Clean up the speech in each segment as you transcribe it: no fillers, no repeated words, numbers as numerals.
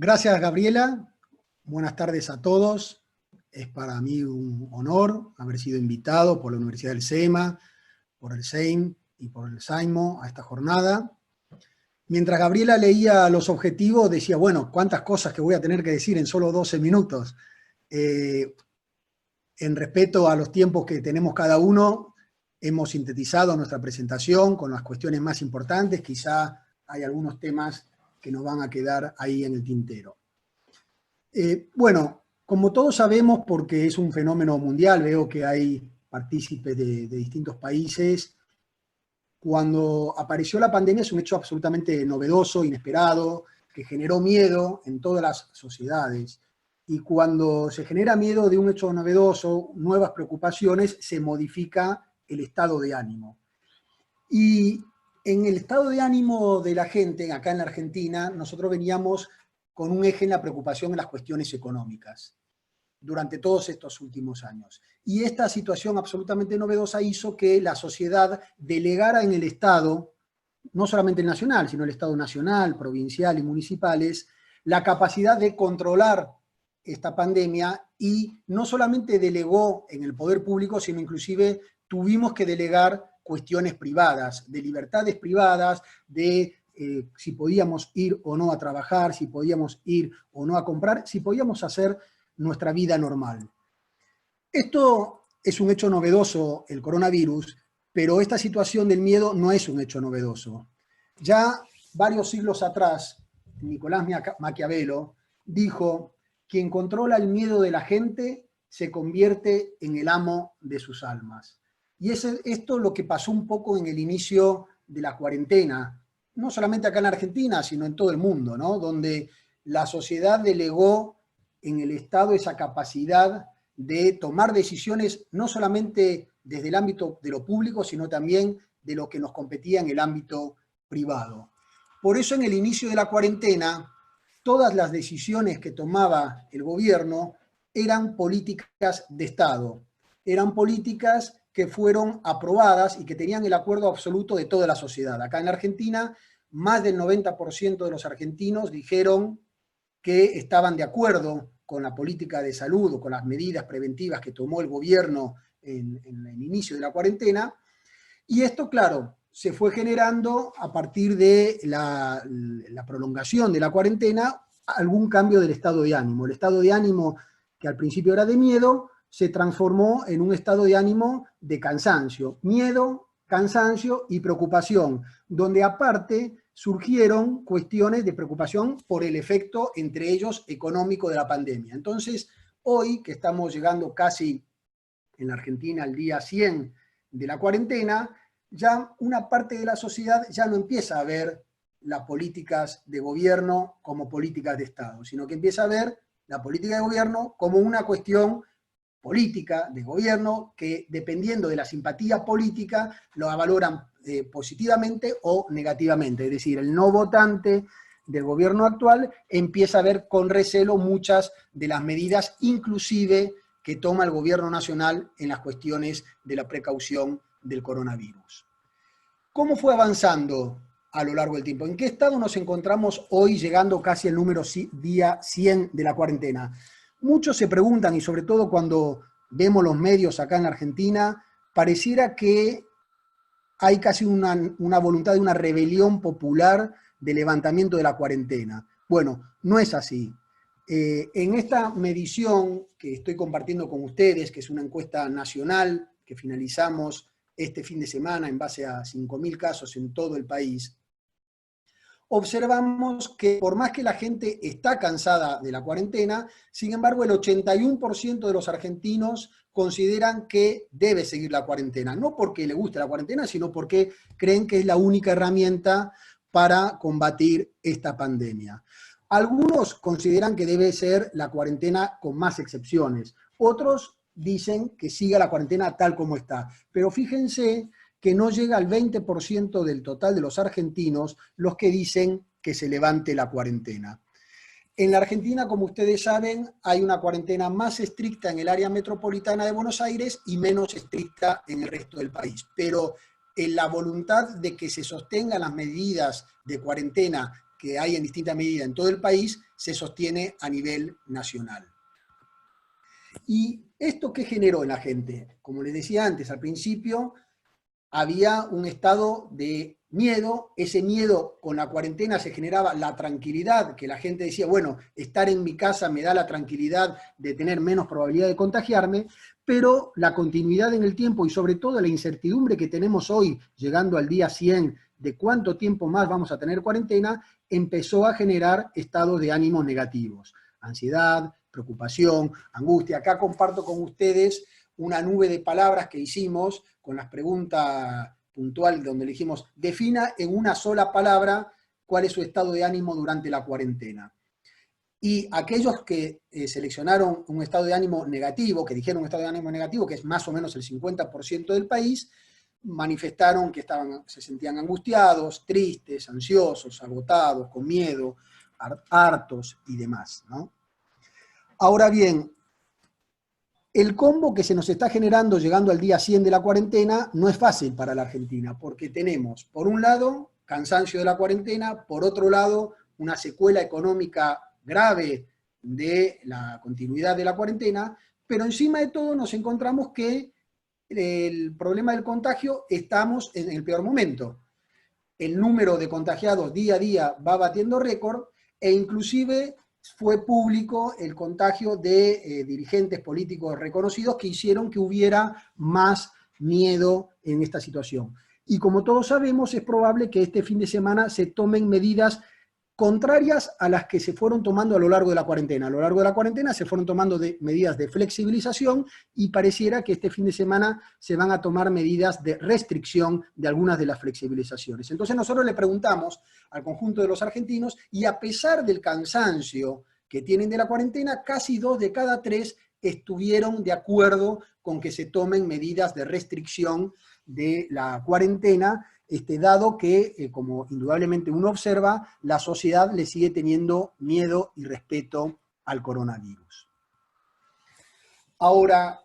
Gracias, Gabriela. Buenas tardes a todos. Es para mí un honor haber sido invitado por la Universidad del SEMA, por el SEIM y por el SAIMO a esta jornada. Mientras Gabriela leía los objetivos, decía, bueno, cuántas cosas que voy a tener que decir en solo 12 minutos. En respeto a los tiempos que tenemos cada uno, hemos sintetizado nuestra presentación con las cuestiones más importantes. Quizá hay algunos temas que nos van a quedar ahí en el tintero. Bueno, como todos sabemos, porque es un fenómeno mundial, veo que hay partícipes de distintos países. Cuando apareció la pandemia es un hecho absolutamente novedoso, inesperado, que generó miedo en todas las sociedades. Y cuando se genera miedo de un hecho novedoso, nuevas preocupaciones, se modifica el estado de ánimo. Y en el estado de ánimo de la gente, acá en la Argentina, nosotros veníamos con un eje en la preocupación en las cuestiones económicas durante todos estos últimos años. Y esta situación absolutamente novedosa hizo que la sociedad delegara en el Estado, no solamente el nacional, sino el Estado nacional, provincial y municipales, la capacidad de controlar esta pandemia, y no solamente delegó en el poder público, sino inclusive tuvimos que delegar cuestiones privadas, de libertades privadas, de si podíamos ir o no a trabajar, si podíamos ir o no a comprar, si podíamos hacer nuestra vida normal. Esto es un hecho novedoso, el coronavirus, pero esta situación del miedo no es un hecho novedoso. Ya varios siglos atrás, Nicolás Maquiavelo dijo: quien controla el miedo de la gente se convierte en el amo de sus almas. Y esto es lo que pasó un poco en el inicio de la cuarentena, no solamente acá en Argentina, sino en todo el mundo, ¿no? Donde la sociedad delegó en el Estado esa capacidad de tomar decisiones no solamente desde el ámbito de lo público, sino también de lo que nos competía en el ámbito privado. Por eso en el inicio de la cuarentena, todas las decisiones que tomaba el gobierno eran políticas de Estado, eran políticas que fueron aprobadas y que tenían el acuerdo absoluto de toda la sociedad. Acá en la Argentina, más del 90% de los argentinos dijeron que estaban de acuerdo con la política de salud o con las medidas preventivas que tomó el gobierno en el inicio de la cuarentena. Y esto, claro, se fue generando a partir de la prolongación de la cuarentena algún cambio del estado de ánimo. El estado de ánimo, que al principio era de miedo, se transformó en un estado de ánimo de cansancio. Miedo, cansancio y preocupación, donde aparte surgieron cuestiones de preocupación por el efecto, entre ellos, económico de la pandemia. Entonces, hoy, que estamos llegando casi en la Argentina al día 100 de la cuarentena, ya una parte de la sociedad ya no empieza a ver las políticas de gobierno como políticas de Estado, sino que empieza a ver la política de gobierno como una cuestión política de gobierno que, dependiendo de la simpatía política, lo valoran positivamente o negativamente. Es decir, el no votante del gobierno actual empieza a ver con recelo muchas de las medidas, inclusive que toma el gobierno nacional en las cuestiones de la precaución del coronavirus. ¿Cómo fue avanzando a lo largo del tiempo? ¿En qué estado nos encontramos hoy, llegando casi al número día 100 de la cuarentena? Muchos se preguntan, y sobre todo cuando vemos los medios acá en la Argentina, pareciera que hay casi una voluntad de una rebelión popular de levantamiento de la cuarentena. Bueno, no es así. En esta medición que estoy compartiendo con ustedes, que es una encuesta nacional que finalizamos este fin de semana en base a 5.000 casos en todo el país, observamos que por más que la gente está cansada de la cuarentena, sin embargo el 81% de los argentinos consideran que debe seguir la cuarentena, no porque le guste la cuarentena, sino porque creen que es la única herramienta para combatir esta pandemia. Algunos consideran que debe ser la cuarentena con más excepciones, otros dicen que siga la cuarentena tal como está, pero fíjense que no llega al 20% del total de los argentinos los que dicen que se levante la cuarentena. En la Argentina, como ustedes saben, hay una cuarentena más estricta en el área metropolitana de Buenos Aires y menos estricta en el resto del país. Pero en la voluntad de que se sostengan las medidas de cuarentena que hay en distinta medida en todo el país se sostiene a nivel nacional. ¿Y esto qué generó en la gente? Como les decía antes, al principio había un estado de miedo, ese miedo con la cuarentena se generaba la tranquilidad, que la gente decía, bueno, estar en mi casa me da la tranquilidad de tener menos probabilidad de contagiarme, pero la continuidad en el tiempo y sobre todo la incertidumbre que tenemos hoy, llegando al día 100, de cuánto tiempo más vamos a tener cuarentena, empezó a generar estados de ánimo negativos, ansiedad, preocupación, angustia. Acá comparto con ustedes una nube de palabras que hicimos con las preguntas puntuales donde le dijimos, defina en una sola palabra cuál es su estado de ánimo durante la cuarentena. Y aquellos que seleccionaron un estado de ánimo negativo, que dijeron un estado de ánimo negativo, que es más o menos el 50% del país, manifestaron que se sentían angustiados, tristes, ansiosos, agotados, con miedo, hartos y demás, ¿no? Ahora bien, el combo que se nos está generando llegando al día 100 de la cuarentena no es fácil para la Argentina, porque tenemos, por un lado, cansancio de la cuarentena, por otro lado, una secuela económica grave de la continuidad de la cuarentena, pero encima de todo nos encontramos que el problema del contagio estamos en el peor momento. El número de contagiados día a día va batiendo récord e inclusive fue público el contagio de dirigentes políticos reconocidos que hicieron que hubiera más miedo en esta situación. Y como todos sabemos, es probable que este fin de semana se tomen medidas contrarias a las que se fueron tomando a lo largo de la cuarentena. A lo largo de la cuarentena se fueron tomando medidas de flexibilización y pareciera que este fin de semana se van a tomar medidas de restricción de algunas de las flexibilizaciones. Entonces nosotros le preguntamos al conjunto de los argentinos y a pesar del cansancio que tienen de la cuarentena, casi 2 de cada 3 estuvieron de acuerdo con que se tomen medidas de restricción de la cuarentena, dado que, como indudablemente uno observa, la sociedad le sigue teniendo miedo y respeto al coronavirus. Ahora,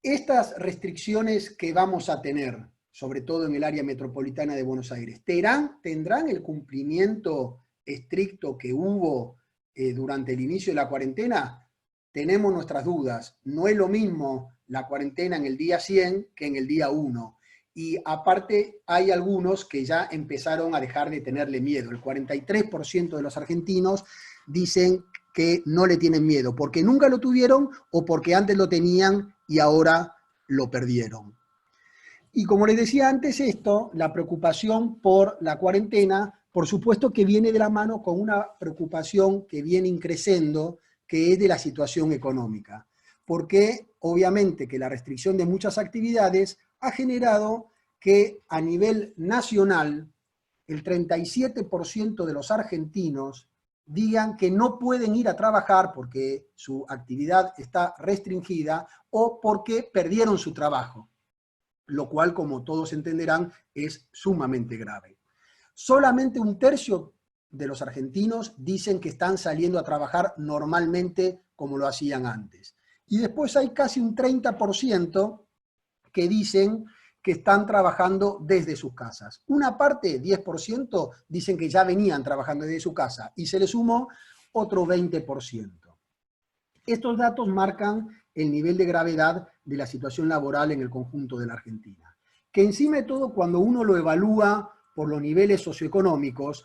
estas restricciones que vamos a tener, sobre todo en el área metropolitana de Buenos Aires, ¿tendrán el cumplimiento estricto que hubo durante el inicio de la cuarentena? Tenemos nuestras dudas. No es lo mismo la cuarentena en el día 100 que en el día 1. Y aparte hay algunos que ya empezaron a dejar de tenerle miedo. El 43% de los argentinos dicen que no le tienen miedo, porque nunca lo tuvieron o porque antes lo tenían y ahora lo perdieron. Y como les decía antes esto, la preocupación por la cuarentena, por supuesto que viene de la mano con una preocupación que viene increciendo, que es de la situación económica. Porque obviamente que la restricción de muchas actividades ha generado que a nivel nacional el 37% de los argentinos digan que no pueden ir a trabajar porque su actividad está restringida o porque perdieron su trabajo, lo cual, como todos entenderán, es sumamente grave. Solamente 1/3 de los argentinos dicen que están saliendo a trabajar normalmente como lo hacían antes. Y después hay casi un 30% que dicen que están trabajando desde sus casas. Una parte, 10%, dicen que ya venían trabajando desde su casa y se le sumó otro 20%. Estos datos marcan el nivel de gravedad de la situación laboral en el conjunto de la Argentina. Que encima de todo, cuando uno lo evalúa por los niveles socioeconómicos,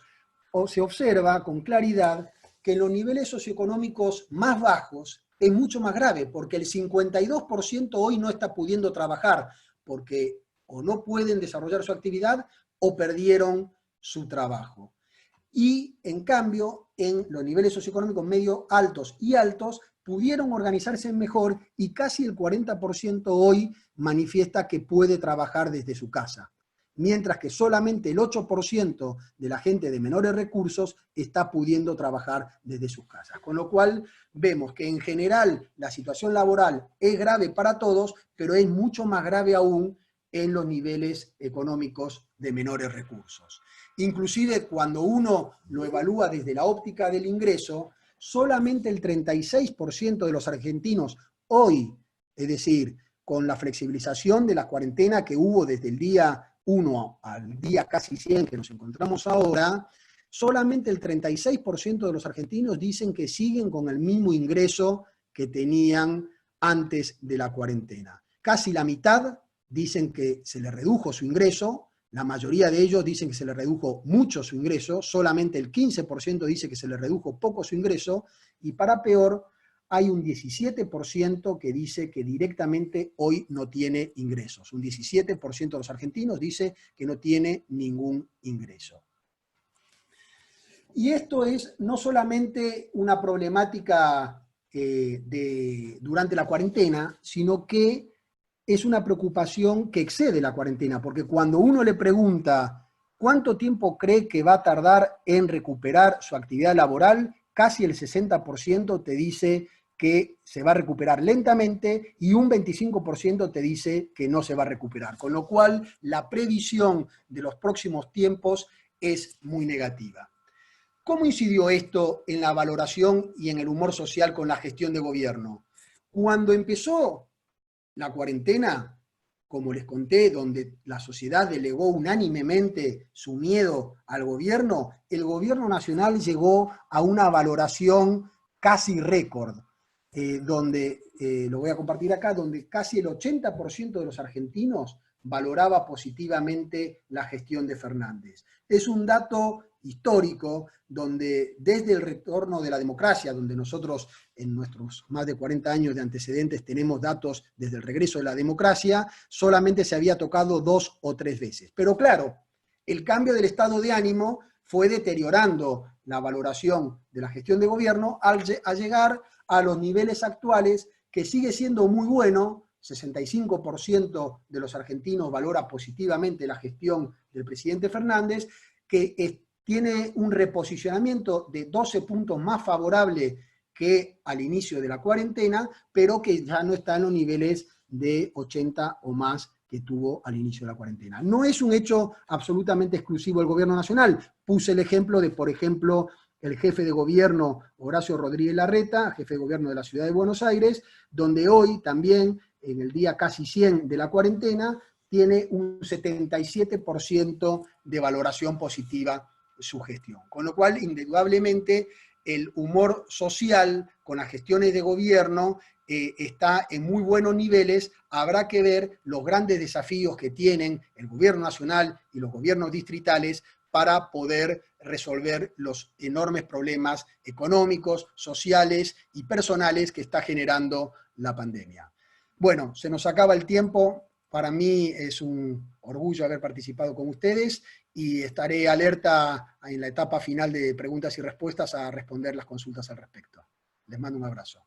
se observa con claridad que en los niveles socioeconómicos más bajos es mucho más grave, porque el 52% hoy no está pudiendo trabajar, porque o no pueden desarrollar su actividad o perdieron su trabajo. Y en cambio, en los niveles socioeconómicos medio altos y altos, pudieron organizarse mejor y casi el 40% hoy manifiesta que puede trabajar desde su casa, mientras que solamente el 8% de la gente de menores recursos está pudiendo trabajar desde sus casas. Con lo cual vemos que en general la situación laboral es grave para todos, pero es mucho más grave aún en los niveles económicos de menores recursos. Inclusive cuando uno lo evalúa desde la óptica del ingreso, solamente el 36% de los argentinos hoy, es decir, con la flexibilización de la cuarentena que hubo desde el día 1 al día casi 100 que nos encontramos ahora, solamente el 36% de los argentinos dicen que siguen con el mismo ingreso que tenían antes de la cuarentena. Casi la mitad dicen que se les redujo su ingreso, la mayoría de ellos dicen que se les redujo mucho su ingreso, solamente el 15% dice que se les redujo poco su ingreso, y para peor, hay un 17% que dice que directamente hoy no tiene ingresos. Un 17% de los argentinos dice que no tiene ningún ingreso. Y esto es no solamente una problemática durante la cuarentena, sino que es una preocupación que excede la cuarentena, porque cuando uno le pregunta cuánto tiempo cree que va a tardar en recuperar su actividad laboral, casi el 60% te dice que se va a recuperar lentamente y un 25% te dice que no se va a recuperar, con lo cual la previsión de los próximos tiempos es muy negativa. ¿Cómo incidió esto en la valoración y en el humor social con la gestión de gobierno? Cuando empezó la cuarentena, como les conté, donde la sociedad delegó unánimemente su miedo al gobierno, el gobierno nacional llegó a una valoración casi récord, donde, lo voy a compartir acá, donde casi el 80% de los argentinos valoraba positivamente la gestión de Fernández. Es un dato histórico donde desde el retorno de la democracia, donde nosotros en nuestros más de 40 años de antecedentes tenemos datos desde el regreso de la democracia, solamente se había tocado 2 o 3 veces. Pero claro, el cambio del estado de ánimo fue deteriorando la valoración de la gestión de gobierno al llegar a los niveles actuales, que sigue siendo muy bueno. 65% de los argentinos valora positivamente la gestión del presidente Fernández, que tiene un reposicionamiento de 12 puntos más favorable que al inicio de la cuarentena, pero que ya no está en los niveles de 80 o más que tuvo al inicio de la cuarentena. No es un hecho absolutamente exclusivo del gobierno nacional. Puse el ejemplo de, por ejemplo, el jefe de gobierno Horacio Rodríguez Larreta, jefe de gobierno de la ciudad de Buenos Aires, donde hoy también, en el día casi 100 de la cuarentena, tiene un 77% de valoración positiva su gestión. Con lo cual, indudablemente, el humor social con las gestiones de gobierno está en muy buenos niveles. Habrá que ver los grandes desafíos que tienen el gobierno nacional y los gobiernos distritales para poder resolver los enormes problemas económicos, sociales y personales que está generando la pandemia. Bueno, se nos acaba el tiempo. Para mí es un orgullo haber participado con ustedes y estaré alerta en la etapa final de preguntas y respuestas a responder las consultas al respecto. Les mando un abrazo.